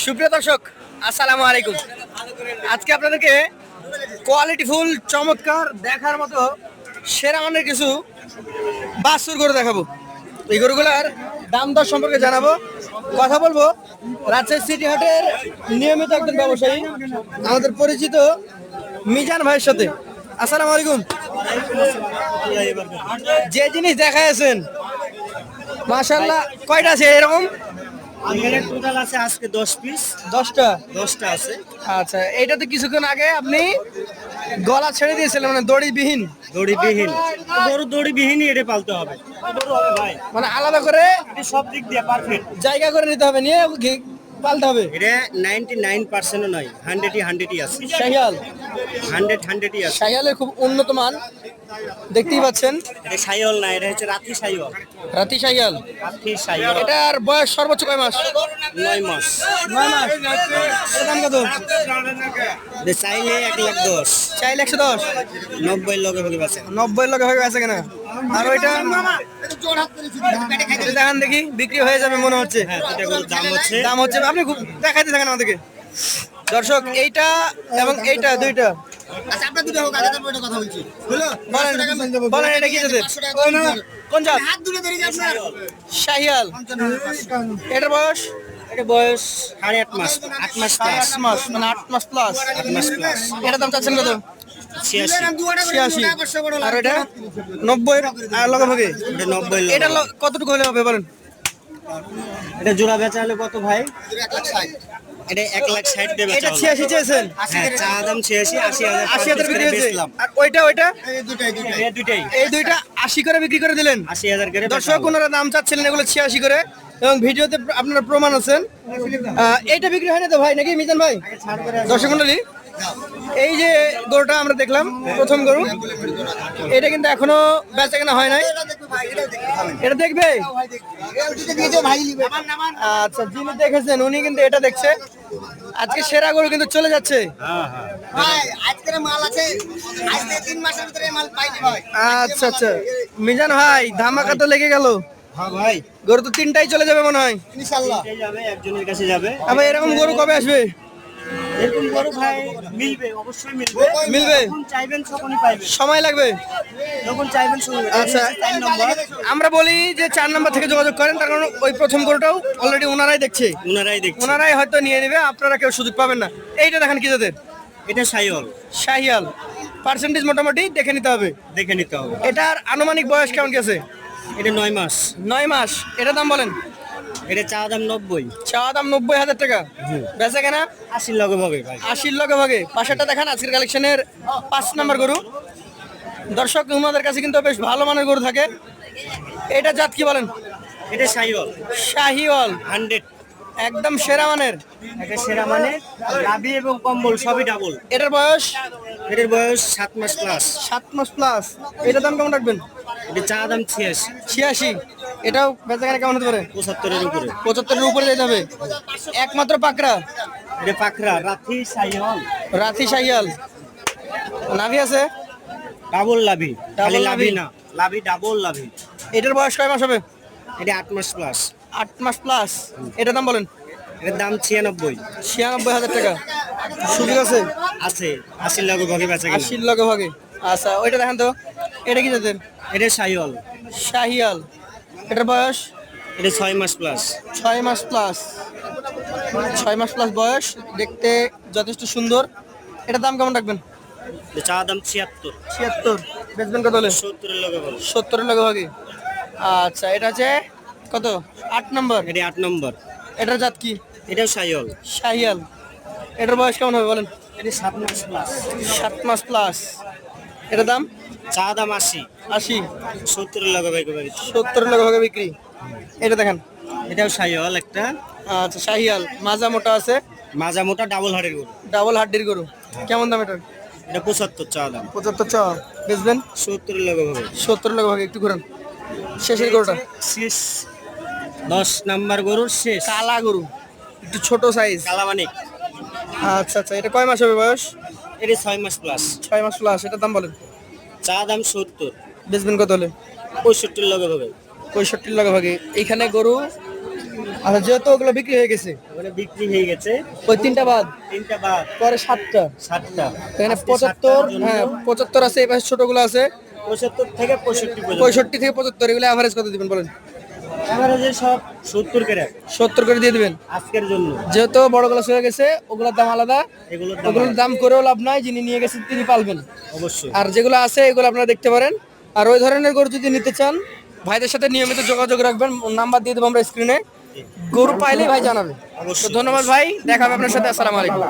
সুপ্রিয় দর্শক, আসসালামু আলাইকুম। আজকে আপনাদেরকে কোয়ালিটিফুল, চমৎকার, দেখার মতো সেরা মানের কিছু বাছুর গরু দেখাবো। এই গরুগুলার দাম দর সম্পর্কে জানাবো, কথা বলবো রাজশাহী সিটি হাটের নিয়মিত একজন ব্যবসায়ী, আমাদের পরিচিত মিজান ভাইয়ের সাথে। আসসালামু আলাইকুম। যে জিনিস দেখাইছেন মাশাআল্লাহ, কয়টা আছে এরকম? এখানে টোটাল আছে আজকে 10 পিস। 10টা আছে। আচ্ছা, এইটা তো কিছুক্ষণ আগে আপনি গলা ছেড়ে দিয়েছিলেন, মানে দড়িবিহীন। দড়িবিহীন গরু, দড়িবিহীনই এটা পালতে হবে। গরু হবে ভাই, মানে আলাদা করে এটা সব দিক দিয়ে পারফেক্ট। জায়গা করে নিতে হবে, নিয়ে পালতে হবে। এটা 99% নয়, 100ই আছে। শাহিয়াল, 100ই আছে। শাহিয়ালের খুব উন্নত মান, দেখতেই পাচ্ছেন। এটা শাহিওয়াল না, এটা হচ্ছে রাতি শাহিওয়াল। রাতি শাহিয়াল। রাতি শাহিওয়াল। এটার বয়স সর্বোচ্চ কয় মাস? 9 মাস। 9 মাস। এটার দাম কত? এটা চাইলে 1,10,000। চাইলে 110। 90 লগে ভাগে আছে। 90 লগে হয়ে গেছে কিনা? আর ওইটা এটা দেখান দেখি, বিক্রি হয়ে যাবে মনে হচ্ছে। হ্যাঁ, এটা গরুর দাম হচ্ছে আপনি দেখাইতে থাকেন আমাদেরকে। দর্শক, এইটা এবং এইটা দুইটা। আচ্ছা, আপনার দুটো হোক, আগে তারপর কথা বলছি। হলো বলেন এটা কি জাতের? কোন জাত? হাত দুটো ধরে যান আপনার। শাহিয়াল। এটার বয়স? এটা বয়স 8.5 মাস। 8 মাস প্লাস। 8 মাস, মানে 8 মাস প্লাস। 8 মাস প্লাস। এটার দাম চাচ্ছেন কত? 86। 86। আর এটা 90 আর লগে ভাগে? এটা 90 লগে। এটা কতটুকু হলে হবে বলেন? এটা জোড়া বেচা হলে কত ভাই? এটা 1,60,000 দেবে। এটা 86 চেয়েছেন? হ্যাঁ, চা দাম 86, 80,000। 80,000 বিক্রি হয়েছে। আর ওইটা এই দুটাই এই দুইটাই এই দুইটা 80 করে বিক্রি করে দিলেন। 80,000 করে। দর্শক, ওনারা দাম চাচ্ছিলেন এগুলো 86 করে, এবং ভিডিওতে আপনারা প্রমাণ আছেন। এইটা বিক্রি হয় না তো ভাই, নাকি মিজান ভাই? দর্শক মন্ডলী, এই যে গরুটা আমরা দেখলাম, প্রথম গরু, এটা কিন্তু এখনো বেচা কেনা হয় নাই। এটা দেখবে? আচ্ছা, যিনি দেখেছেন উনি কিন্তু এটা দেখছে। আজকে সেরা গরু কিন্তু চলে যাচ্ছে। ভাই, আজকের মাল আছে, আজকে 3 মাসের ভিতরে মাল পাইনি ভাই। আচ্ছা আচ্ছা, মিজান ভাই ধামাকা তো লেগে গেল। হ্যাঁ ভাই, গরু তো 3টাই চলে যাবে মনে হয়। ইনশাআল্লাহ এই যাবে, একজনের কাছে যাবে। আবার এরকম গরু কবে আসবে? এরকম গরু ভাই মিলবে, অবশ্যই মিলবে। মিলবে? যখন চাইবেন তখনই পাইবেন। সময় লাগবে? যখন চাইবেন শুনুন। আচ্ছা, 4 নম্বর। আমরা বলি যে 4 নম্বর থেকে যোগাযোগ করেন, তার কারণ ওই প্রথম গরুটাও অলরেডি ওনারাই দেখছে, উনারাই দেখছে। ওনারাই হয়তো নিয়ে নেবে, আপনারা কেউ সুযোগ পাবেন না। এইটা দেখেন কি জাতের? এটা শাহিওয়াল। শাহিয়াল। পার্সেন্টেজ মোটামুটি দেখে নিতে হবে। দেখে নিতে হবে। এটার আনুমানিক বয়স কেমন গেছে? এটা 9 মাস। 9 মাস। এটার দাম বলেন? এটা চা দাম 90। চাওয়া দাম 90,000 টাকা। বেচা কেনা 80 লগে ভাগে ভাই। 80 লগে ভাগে। পাশেরটা দেখান, আজকের কালেকশনের 5 নম্বর গরু। দর্শক, ওনাদের কাছে কিন্তু বেশ ভালো মানের গরু থাকে। এটা জাত কি বলেন? এটা শাহিওয়াল। শাহিওয়াল। 100 একদম সেরা মানের। এটা সেরা মানে লাভি এবং কম্বল সবই ডাবল। এটার বয়স? এটার বয়স 7 মাস প্লাস। 7 মাস প্লাস। এটার দাম কেমন রাখবেন? এটা চা দাম 86। 86। এটাও বেচা কেনা কেমন হতে পারে? 75-এর উপরে। 75-এর উপরে যেতে হবে। একমাত্র পাকড়া? এটা পাকড়া রাথি শাহিওয়াল। রাথি শাহিয়াল। নাভি আছে? ডাবল লাভি। খালি লাভি। লাভি না, লাভি ডাবল লাভি। এটার বয়স কয় মাস হবে? এটা 8 মাস প্লাস। 8 মাস প্লাস। এটার দাম বলেন? এটার দাম 96। 96,000 টাকা। সুযোগ আছে? আছে, 80 লগে ভাগে বেচা কিনা। 80 লগে ভাগে। আচ্ছা, ওইটা দেখেন তো, এটা কি জাতের? এটা শাহিওয়াল। শাহিয়াল। এটার বয়স? এটা 6 মাস প্লাস। 6 মাস প্লাস। 6 মাস প্লাস বয়স, দেখতে যথেষ্ট সুন্দর। এটার দাম কেমন রাখবেন? এটা চা দাম 76। 76। বেচবেন কত হলে? 70-এর লগে ভাগে। 70-এর লগে ভাগে। আচ্ছা, এটা হচ্ছে কত? 8 নম্বর। এটা 8 নম্বর। এটার জাত কি? এটাও শাহিওয়াল। শাহিয়াল। এটার বয়স কেমন হবে বলেন? এটা 7 মাস প্লাস। 7 মাস প্লাস। এটার দাম? চা দাম 80। 80। 70-এর লগে ভাগে ভাগে। 70-এর লগে ভাগে বিক্রি। এটা দেখেন। এটাও শাহিওয়াল একটা। আচ্ছা, শাহিয়াল। মাজা মোটা আছে, মাজা মোটা ডাবল হাড়ের গরু। ডাবল হাড্ডির গরু। কেমন দাম এটার? এটা 75 চা দাম। 75 চা। বেচবেন? 70-এর লগে ভাগে। 70-এর লগে ভাগে। একটু ঘুরান শেষের গরুটা। শেষ 10 নাম্বার গরুর শেষ। কালা গরু, একটু ছোট সাইজ। কালামানিক। আচ্ছা আচ্ছা, এটা কয় মাস হবে বয়স? এটা 6 মাস প্লাস। 6 মাস প্লাস। এটার দাম বলেন? চা দাম 70। বেচবেন কত হলে? 65-এর লগে ভাগে। 65-এর লগে ভাগে। এইখানে গরু আচ্ছা, যেহেতু ওগুলো বিক্রি হয়ে গেছে, ওগুলো বিক্রি হয়ে গেছে, ওই তিনটা বাদ, তিনটা বাদ পরে 7টা। 7টা। এখানে আজকে 75, 7টার জন্য হ্যাঁ 75 আছে, এই পাশে ছোটগুলো আছে 75 থেকে 65 পর্যন্ত। 65 থেকে 75, এগুলো এভারেজ কত দিবেন বলেন? এভারেজে সব 70 করে 70 করে দিয়ে দিবেন। আজকের জন্য। যেহেতু বড়গুলো হয়ে গেছে, ওগুলোর দাম আলাদা, এগুলোর ওগুলোর দাম করেও লাভ নাই, যিনি নিয়ে গেছেন তিনি পালবেন। অবশ্যই। আর যেগুলো আছে এগুলো আপনারা দেখতে পারেন। আর ওই ধরনের গরু যদি নিতে চান, ভাইদের সাথে নিয়মিত যোগাযোগ রাখবেন, নাম্বার দিয়ে দেবো আমরা স্ক্রিনে। গরু পাইলে ভাই জানাবে। তো ধন্যবাদ ভাই, দেখা হবে আপনার সাথে। আসসালামু আলাইকুম।